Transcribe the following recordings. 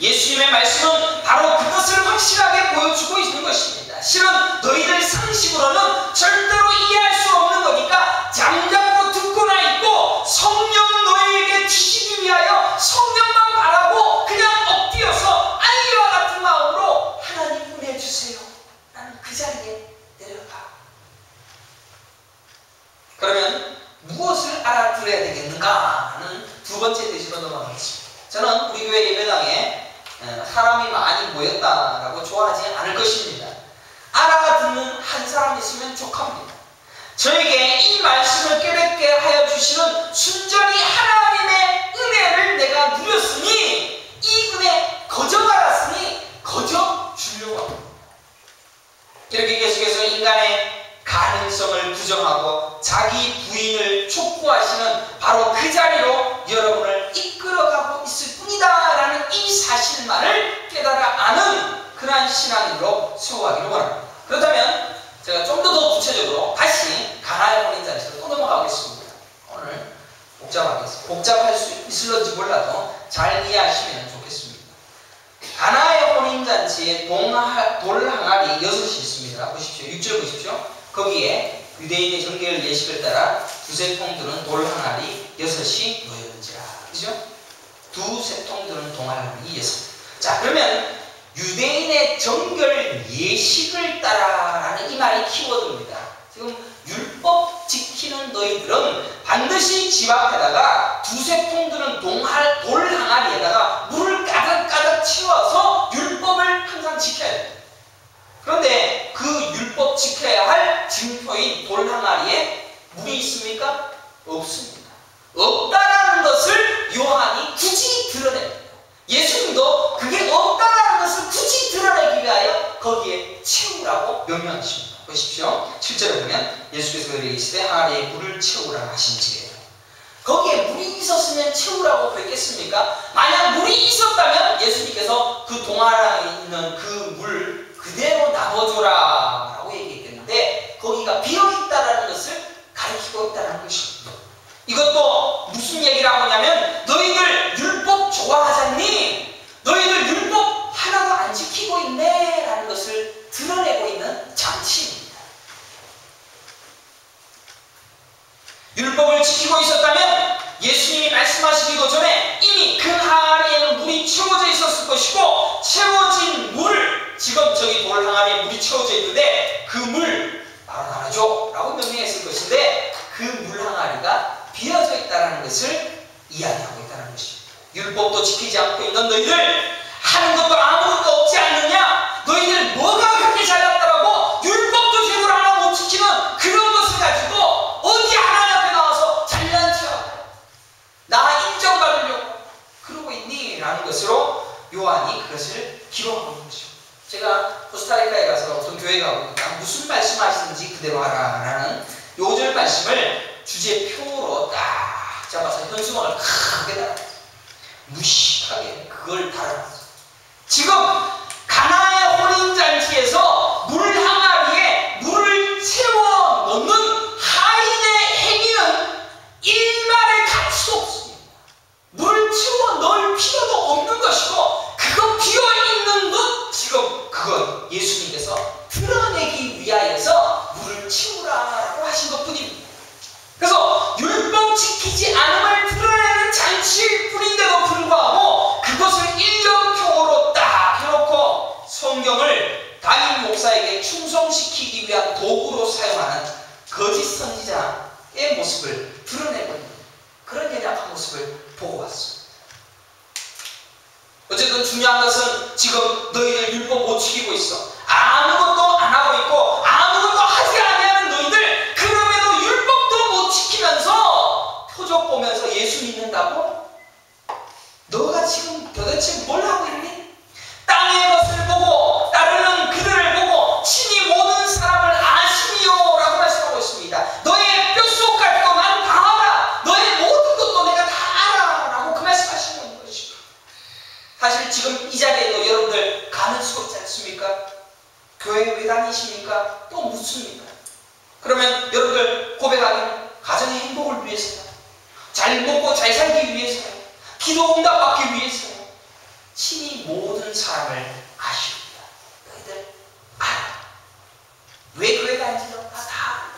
예수님의 말씀은 바로 그것을 확실하게 보여주고 있는 것입니다. 실은 너희들 상식으로는 절대로 이해할 수 없는 거니까 잠잠고 듣고나 있고 성령 너희에게 주시기 위하여 성령만 바라고 그냥 엎드려서 아이와 같은 마음으로 하나님 은혜 주세요. 나는 그 자리에 내려가. 그러면 무엇을 알아들어야 되겠는가 하는 두 번째 대지로 넘어가겠습니다. 저는 우리 교회 예배당에 사람이 많이 모였다라고 좋아하지 않을 것입니다. 알아듣는 한 사람이 있으면 족합니다. 저에게 이 말씀을 깨닫게 하여 주시는 순전히 하나님의 은혜를 내가 누렸으니 이 은혜 거저 받았으니 거저 주려고 합니다. 이렇게 계속해서 인간의 가능성을 부정하고 자기 부인을 촉구하시는 바로 그 자리로 여러분을 이끌어가고 있을 뿐이다 라는 이 사실만을 깨달아 아는 그러한 신앙으로 세워가기를 원합니다. 그렇다면 제가 좀 더 구체적으로 다시 가나의 혼인잔치로 또 넘어가겠습니다. 오늘 복잡할 수 있을런지 몰라도 잘 이해하시면 좋겠습니다. 가나의 혼인잔치에 돌 항아리 6이 있습니다. 보십시오. 6절 보십시오. 거기에 유대인의 정결 예식을 따라 두세 통 드는 돌 항아리 6이 놓였는지라. 그죠? 두세 통 드는 동항아리 6. 자, 그러면 유대인의 정결 예식을 따라라는 이 말이 키워드입니다. 지금 율법 지키는 너희들은 반드시 집 앞에다가 두세 통 드는 돌 항아리에다가 물을 가득가득 채워서 율법을 항상 지켜야 됩니다. 그런데 그 율법 지켜야 할 증표인 돌 항아리에 물이 있습니까? 없습니다. 없다라는 것을 요한이 굳이 드러냅니다. 예수님도 그게 없다라는 것을 굳이 드러내기 위하여 거기에 채우라고 명령하십니다. 보십시오. 7절에 보면 예수께서 그들에게 이르시되 항아리에 물을 채우라 하신지예요. 거기에 물이 있었으면 채우라고 그랬겠습니까? 만약 물이 있었다면 예수님께서 그 동화랑에 있는 그 물 그대로 나눠줘라 라고 얘기했겠는데 거기가 비어있다라는 것을 가리키고 있다는 것입니다. 이것도 무슨 얘기라고 하냐면 너희들 율법 좋아하잖니? 너희들 율법 하나도 안 지키고 있네 라는 것을 드러내고 있는 장치입니다. 율법을 지키고 있었다면 예수님이 말씀하시기도 전에 이미 그 항아리에는 물이 채워져 있었을 것이고 채워진 물을 지금 저기 돌 항아리에 물이 채워져 있는데 그 물 바로 나눠줘 라고 명령했을 것인데 그 물 항아리가 비어져 있다는 것을 이야기하고 있다는 것입니다. 율법도 지키지 않고 있는 너희들 하는 것도 아무것도 없지 않느냐? 너희들 뭐가 그렇게 잘났다라고 율법도 제대로 하나 못 지키는 그런 것을 가지고 어디 하나님 앞에 나와서 잘난 척하고 나 인정받으려고 그러고 있니? 라는 것으로 요한이 그것을 기록하고 있는 것입니다. 제가 코스타리카에 가서 어떤 교회 가고 보니까 무슨 말씀하시는지 그대로 하라 라는 요절 말씀을 주제표로 딱 잡아서 현수막을 크게 달았어요. 무식하게 그걸 달아놨어요. 지금 가나의 혼인잔치에서 물 항아리에 물을 채워 넣는 하인의 행위는 일말의 가치도 없습니다. 물을 채워 넣을 필요도 없는 것이고 그거 비어있는 것 지금 그건 예수님께서 드러내기 위하여서 물을 채우라고 하신 것뿐입니다. 그래서 율법 지키지 않음을 드러내는 장치일 뿐인데도 불구하고 그것을 일정표로 딱 해놓고 성경을 담임 목사에게 충성시키기 위한 도구로 사용하는 거짓 선지자의 모습을 드러내고 있는 그런 연약한 모습을 보고 왔습니다. 어쨌든 중요한 것은 지금 너희들 율법 못 지키고 있어. 아무것도 안 하고 있고 아무것도 하지 아니하는 너희들 그럼에도 율법도 못 지키면서 표적 보면서 예수 믿는다고? 너가 지금 도대체 뭘 하고 있니? 땅의 것을 보고 따르는 그들을 보고 친히 모든 사람을 아시니요 라고 말씀하고 있습니다. 너의 뼛속 가지고 난 다 알아. 너의 모든 것도 내가 다 알아 라고 그 말씀하시고 있는 것이죠. 사실 지금 이 자리에도 여러분들 가는 수 없지 않습니까? 교회 왜 다니십니까? 또 묻습니다. 그러면 여러분들 고백하기는 가정의 행복을 위해서요. 잘 먹고 잘 살기 위해서요. 기도 응답받기 위해서요. 친히 모든 사람을 아십니다. 너희들 알아. 왜 교회가 아닌지도 다 알아.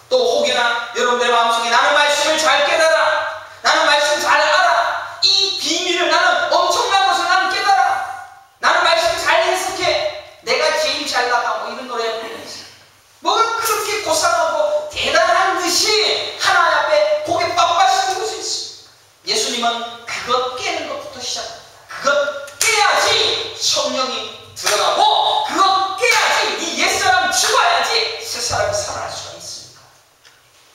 또 혹여나 여러분들의 마음속에 나는 말씀을 잘 깨달아, 나는 말씀 잘 알아, 이 비밀을 나는 엄청난 것을 나는 깨달아, 나는 말씀 잘 해석해, 내가 제일 잘 나가, 뭐 이런 노래 부르면서 뭐가 그렇게 고상하고 대단한 듯이 하나님 앞에 고개 빳빳이는 것이 있습니다. 예수님은 그것 깨는 것부터 시작합니다. 그것 깨야지 성령이 들어가고, 그것 깨야지 네 옛사람 죽어야지 새사람이 살아날 수가 있습니다.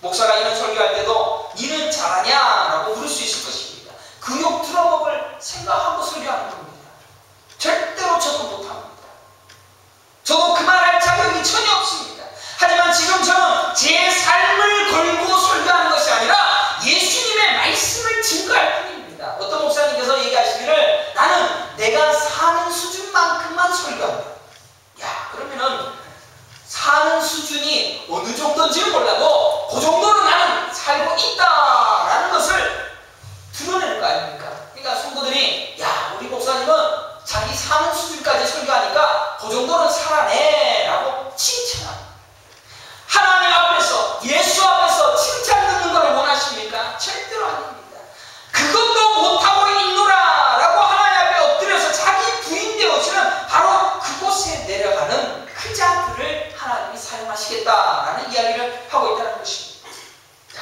목사가 이런 설교할 때도 니는 잘하냐? 라고 물을 수 있을 것입니다. 그 욕 들어먹을 생각하고 설교하는 겁니다. 절대로 저도 못합니다. 저도 그 말 할 자격이 전혀 없습니다. 하지만 지금 저는 제 삶을 걸고 설교하는 것이 아니라 예수님의 말씀을 증거할 뿐입니다. 어떤 목사님께서 얘기하시기를 나는 내가 사는 수준만큼만 설교한다. 야, 그러면은 사는 수준이 어느 정도인지는 몰라도 그 정도는 나는 살고 있다라는 것을 드러내는 거 아닙니까? 그러니까 성도들이 야, 우리 목사님은 자기 사는 수준까지 설교하니까 그 정도는 살아내 라고 칭찬합니다. 하나님 앞에서, 예수 앞에서 칭찬 듣는 걸 원하십니까? 절대로 아닙니다. 그것도 못하고 있노라 라고 하나님 앞에 엎드려서 자기 부인 되어지는 바로 그곳에 내려가는 그 자들을 하나님이 사용하시겠다라는 이야기를 하고 있다는 것입니다.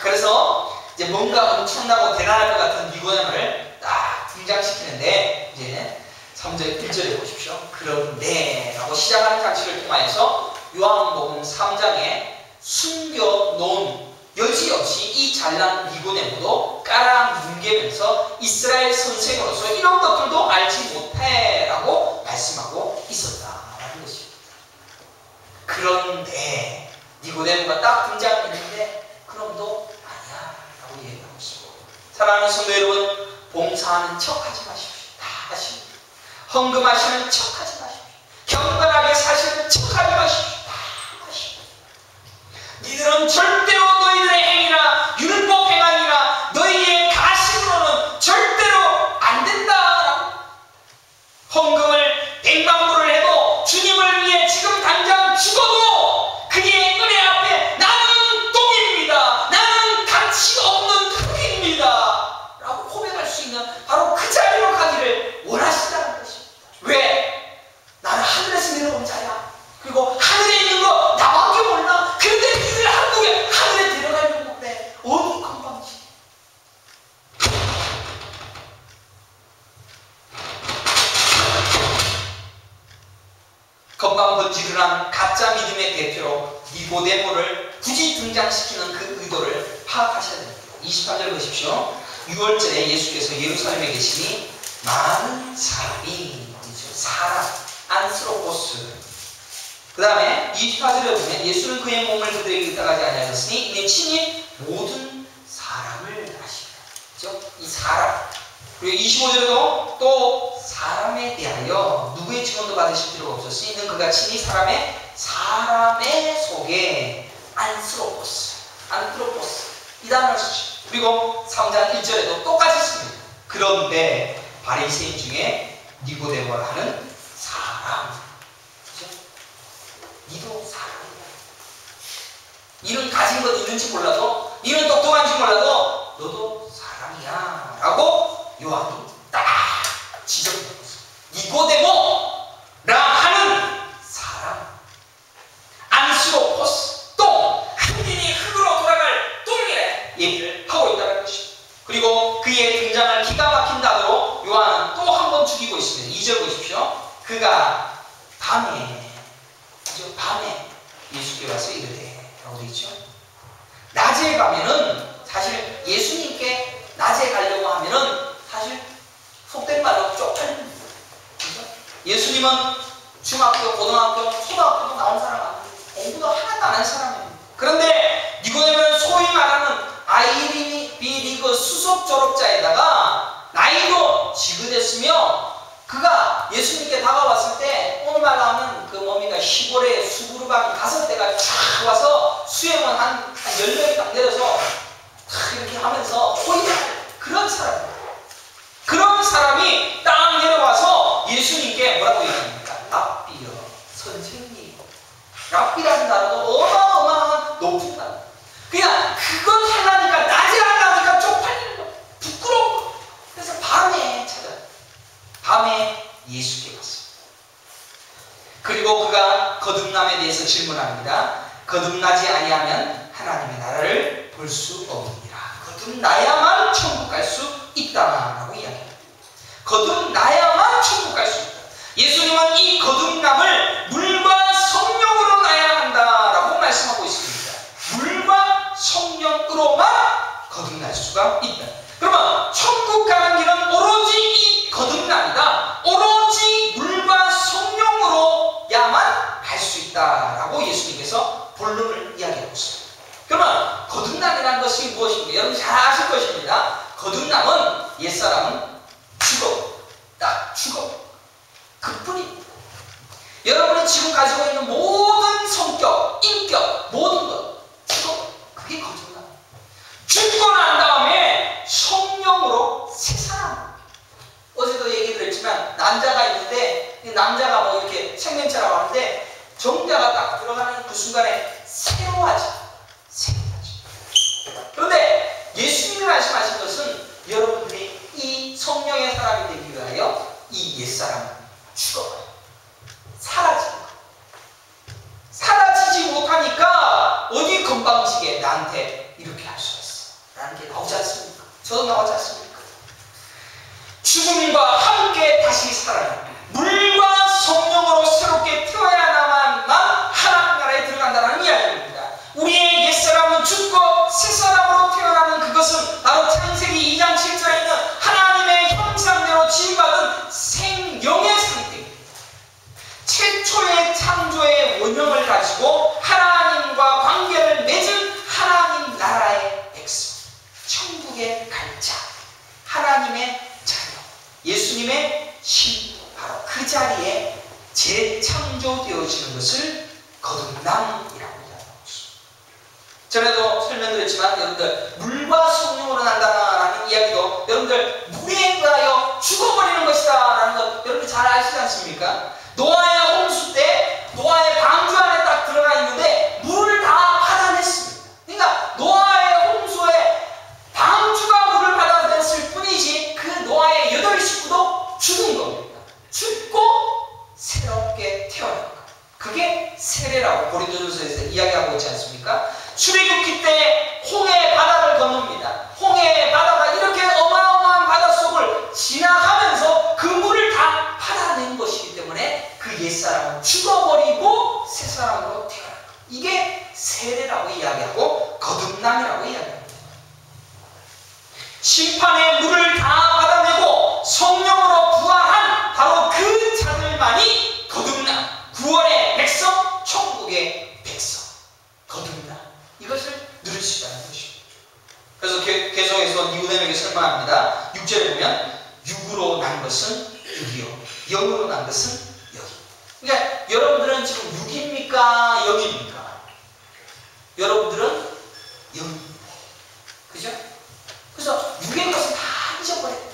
그래서 이제 뭔가 엄청나고 대단할 것 같은 니고데모를 딱 등장시키는데, 이제 3절 1절에 보십시오. 그런데 라고 시작하는 장치를 통하여서 요한복음 3장에 숨겨놓은 여지없이 이 잘난 니고데모도 깔아뭉개면서 이스라엘 선생으로서 이런 것들도 알지 못해 라고 말씀하고 있었다라는 것입니다. 그런데 니고데모가 딱 등장했는데 그럼도 아니야 라고 얘기하고 있습니다. 사랑하는 성도 여러분, 봉사하는 척 하지 마십시오. 다 하십시오. 헌금하시는 척 하지 마십시오. 경건하게 사시는 척 하지 마십시오. 다 하십시오. 니들은 절대로 너희들의 행위나 율법 행함이나 너희의 가심으로는 절대로 안 된다라고. 헌금을 100만 불을 해도 주님을 위해 지금 당장 죽어도 그의 은혜 앞에 나는 똥입니다, 나는 가치 없는 흙입니다 라고 고백할 수 있는 바로 그 자리로 가기를 원하신다는 것입니다. 왜? 나는 하늘에서 내려온 자야. 그리고 하늘에 있는 거 나밖에 몰라. 그런데 니들 한국에 하늘에 데려가려고 그래. 어디 건방지. 건방번지르한 가짜 믿음의 대표로 니고데모를 굳이 등장시키는 그 의도를 파악하셔야 됩니다. 23절 보십시오. 6월절에 예수께서 예루살렘에 계시니 많은 사람이, 사람, 안스로포스. 그 다음에 24절에 보면 예수는 그의 몸을 그들에게 의탁하지 아니하셨으니 이는 친히 모든 사람을 아십니다. 그렇죠? 이 사람. 그리고 25절에도 또 사람에 대하여 누구의 증언도 받으실 필요가 없었으니 이는 그가 친히 사람의 속에 안스로포스 이 단어를 쓰죠. 그리고 3장 1절에도 똑같이 씁니다. 그런데 바리새인 중에 니고데모라는 사람, 그죠? 니도 사람이야. 니는 가진 것 있는지 몰라도, 니는 똑똑한지 몰라도 너도 사람이야 라고 요한이 딱 지적했어요. 니고데모라 하는 사람, 안스로포스, 똥, 흙이니 흙으로 돌아갈 똥이래 얘기를 하고 있다는 것입니다. 그리고 그의 등장을 기가 막힌 단어로 요한은 또 한 번 죽이고 있습니다. 2절 보십시오. 그가 밤에 예수께 와서 이르되 라고 되어 있죠. 낮에 가면은 사실 예수님께 낮에 가려고 하면은 사실 속된 말로 쪽팔립니다. 그렇죠? 예수님은 중학교, 고등학교, 초등학교도 나온 사람 아니에요. 공부도 하나도 안 한 사람이에요. 그런데 니고데모는 소위 말하는 아이비리그 수석 졸업자에다가 나이도 지긋했으며 그가 예수님께 다가왔을 때 오늘 말로 하면 그 뭡니까 시골에 수구루방 5대가 쫙 와서 수행원 한 10명이 딱 내려서 탁 이렇게 하면서 호의할 그런 사람이에요. 그런 사람이 딱 내려와서 랍이라는 단어도 어마어마한 높은 단어. 그냥 그것 하려니까 낮에 하려니까 쪽팔리는 거, 부끄러운 거. 그래서 밤에 찾아요. 밤에 예수께 갔어요. 그리고 그가 거듭남에 대해서 질문합니다. 거듭나지 아니하면 하나님의 나라를 볼 수 없느니라. 거듭나야만 천국 갈 수 있다라고 이야기합니다. 거듭나야만 천국 갈 수 있다. 예수님은 이 거듭남을 물과 성령으로 나야 한다라고 말씀하고 있습니다. 물과 성령으로만 거듭날 수가 있다. 그러면 천국 가는 길은 오로지 이 거듭남이다. 오로지 물과 성령으로야만 갈 수 있다라고 예수님께서 본론을 이야기하고 있습니다. 그러면 거듭남이라는 것이 무엇인가? 여러분 잘 아실 것입니다. 거듭남은 옛사람은 죽어. 딱 죽어. 그뿐입니다. 여러분이 지금 가지고 있는 모든 성격, 인격, 모든 것 죽어. 그게 거듭남. 죽고 난 다음에 성령으로 새 사람. 어제도 얘기 드렸지만 남자가 있는데 남자가 뭐 이렇게 생명체라고 하는데 정자가 딱 들어가는 그 순간에 새로워지. 그런데 예수님이 말씀하신 것은 여러분들이 이 성령의 사람이 되기 위하여 이 옛사람은 죽어요. 사라지는 거예요. 사라지지 못하니까 어디 건방지게 나한테 이렇게 할 수가 있어 라는 게 나오지 않습니까? 저도 나오지 않습니까? 죽음과 함께 다시 살아요. 물과 성령으로 새롭게 태어나야만 하나님 나라에 들어간다는 이야기입니다. 우리의 옛사람은 죽고 새사람으로 태어나는 그것은 바로 창세기 2장 7절에 있는 하나님의 형상대로 지음받은 생명의 상태입니다. 최초의 창조의 원형을 가지고 하나님과 관계를 맺은 하나님 나라의 백성, 천국의 갈자, 하나님의 자녀, 예수님의 신, 바로 그 자리에 재창조되어지는 것을 거듭남이라고 이야기하고 있습니다. 전에도 설명드렸지만 여러분들 물과 성령으로 난다라는 이야기도 여러분들 물에 의하여 죽어버리는 것이다 라는 것 여러분들 잘 아시지 않습니까? 노아의 홍수 때 노아의 방주 안에 딱 들어가 있는데 물을 다 받아냈습니다. 그러니까 노아의 홍수에 방주가 물을 받아냈을 뿐이지 그 노아의 8 식구도 죽은 겁니다. 죽고 새롭게 태어난 것. 그게 세례라고 고린도전서에서 이야기하고 있지 않습니까? 출애굽기 때 홍해 바다를 건넙니다. 홍해 바다가 이렇게 어마어마한 바닷속을 지나가면서 그 물을 다 받아낸 것이기 때문에 그 옛사람은 죽어버리고 새사람으로 태어난 것. 이게 세례라고 이야기하고 거듭남이라고 이야기합니다. 심판의 물을 다 받아내고 성령으로 부활한 바로 그 자들만이 거듭남, 구원의 백성, 천국의 백성, 거듭남. 이것을 누릴 수 있다는 것입니다. 그래서 계속해서 니고데모에게 설명합니다. 6절에 보면 육으로 난 것은 육이요, 영으로 난 것은 영이. 그러니까 여러분들은 지금 육입니까? 영입니까? 여러분들은 영입니다. 그죠? 그래서 육의 것은 다 잊어버렸다.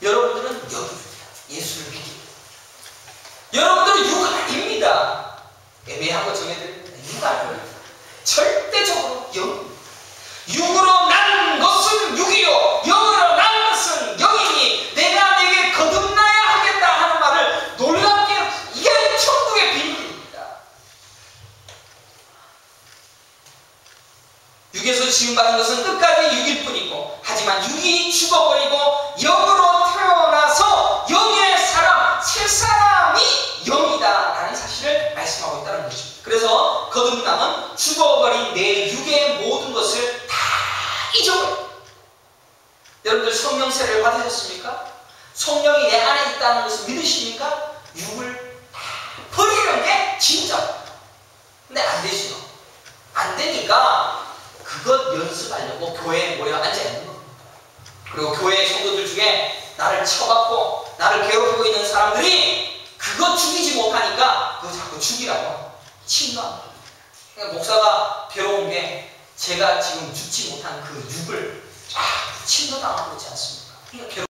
여러분들은 영입니다. 예수를 믿습니다. 여러분들은 육 아닙니다. 애매한 거 정해드립니다. 육 아닙니다. 절대적으로 영. 육으로 난 것은 육이요, 영으로 난 것은 영이니 내가 내게 거듭나야 하겠다 하는 말을 놀랍게 이게 천국의 비밀입니다. 육에서 지음받은 것은 끝까지 육일 뿐이고 하지만 육이 죽어버리고 영으로 태어나서 영의 사람, 새 사람이 영이다 라는 사실을 말씀하고 있다는 것입니다. 그래서 거듭남은 죽어버린 내 육의 모든 것을 다 잊어버려요. 여러분들 성령 세례를 받으셨습니까? 성령이 내 안에 있다는 것을 믿으십니까? 육을 다 버리는 게 진짜. 근데 안 되죠. 안 되니까 그것 연습하려고 교회에 모여 앉아있는 겁니다. 그리고 교회 성도들 중에 나를 쳐받고 나를 괴롭히고 있는 사람들이 그것 죽이지 못하니까 그거 자꾸 죽이라고 침노합니다. 그러니까 목사가 괴로운 게 제가 지금 죽지 못한 그 육을 쫙 침노당하고 있지 않습니까? 그러니까